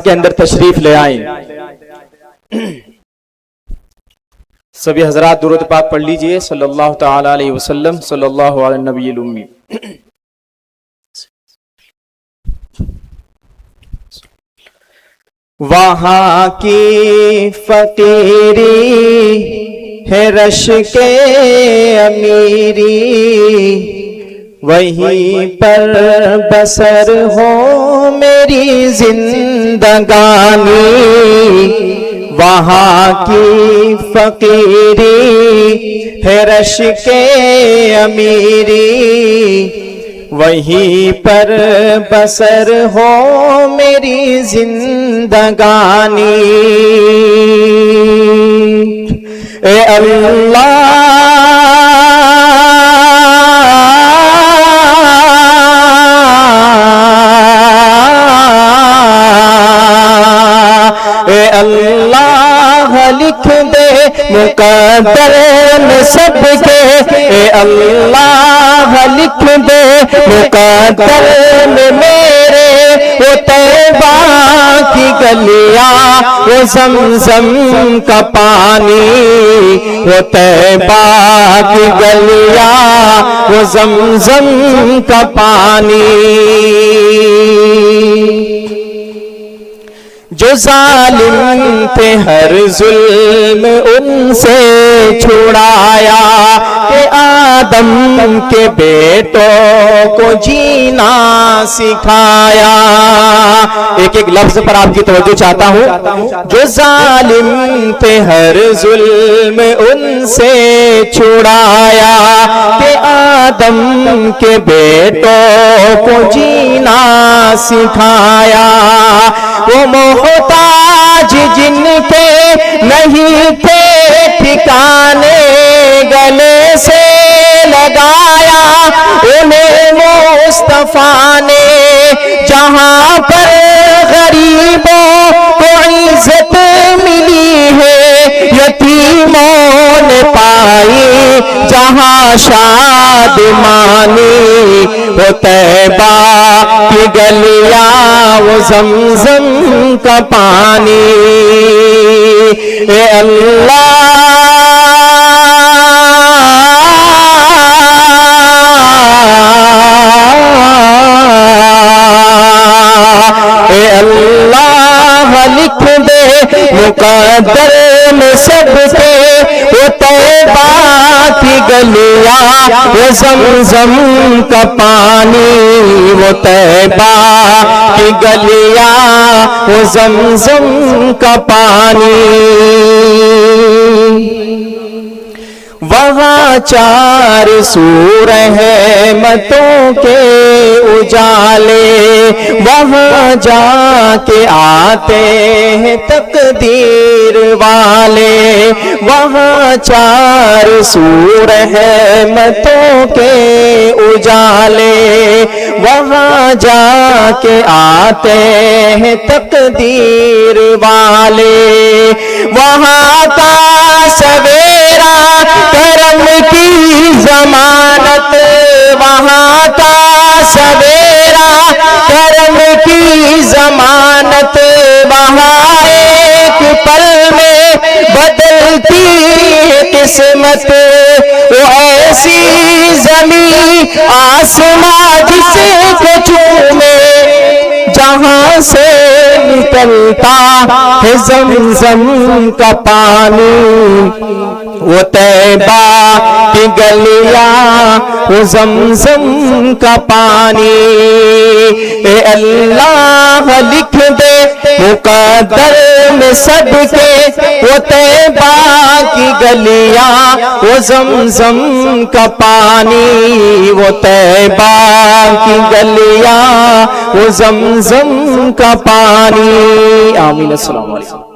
درگاہ کے اندر تشریف لے آئیں۔ سبھی حضرات درود پاک پڑھ لیجئے صلی اللہ تعالی علیہ وسلم، صلی اللہ علیہ نبی الامی۔ وہاں کی فقیری ہے رش کے امیری، وہیں پر بسر ہو میری زندگانی۔ وہاں کی فقیری ہے رش کے امیری، وہیں پر بسر ہو میری زندگانی۔ اے اللہ اے اللہ لکھ دے مقدر میں سب کے، اے اللہ لکھ دے مقدر میں میرے، وہ طیبہ کی گلیاں وہ زمزم کا پانی، وہ طیبہ کی گلیاں وہ زمزم کا پانی۔ جو ظالم تھے ہر ظلم ان سے چھڑایا، کہ آدم کے بیٹوں کو جینا سکھایا۔ ایک ایک لفظ پر آپ کی توجہ چاہتا ہوں۔ جو ظالم تھے ہر ظلم ان سے چھڑایا، کہ آدم کے بیٹوں کو جینا سکھایا۔ وہ محتاج جن کے نہیں تھے ٹھکانے، گلے سے لگایا انہیں مصطفیٰ نے۔ جہاں پر غریبوں کو عزت ملی ہے، یتیموں نے پائی جہاں شادمانی۔ وہ طیبہ کی گلیاں وہ زمزم کا پانی۔ اے اللہ اے اللہ لکھ دے مقدر میں سب کے، وہ طیبہ کی گلیاں وہ زمزم کا پانی، وہ طیبہ کی گلیاں وہ زمزم کا پانی۔ وہاں چار سو رحمتوں کے اجالے، وہاں جا کے آتے ہیں تقدیر والے۔ وہاں چار سو رحمتوں کے اجالے، وہاں جا کے آتے ہیں تقدیر والے۔ وہاں کا سویرا کرم کی ضمانت، وہاں کا سویرا کرم کی ضمانت، وہاں ایک پل میں بدلتی قسمت۔ وہ ایسی زمین آسمان جس کو چومے، جہاں سے نکلتا ہے زمزم کا پانی۔ وہ طیبہ کی گلیاں وہ زمزم کا پانی۔ اے اللہ لکھ دے مقدر میں سب کے، وہ طیبہ کی گلیاں وہ زمزم کا پانی، وہ طیبہ کی گلیاں وہ زمزم کا پانی۔ آمین۔ السلام علیکم۔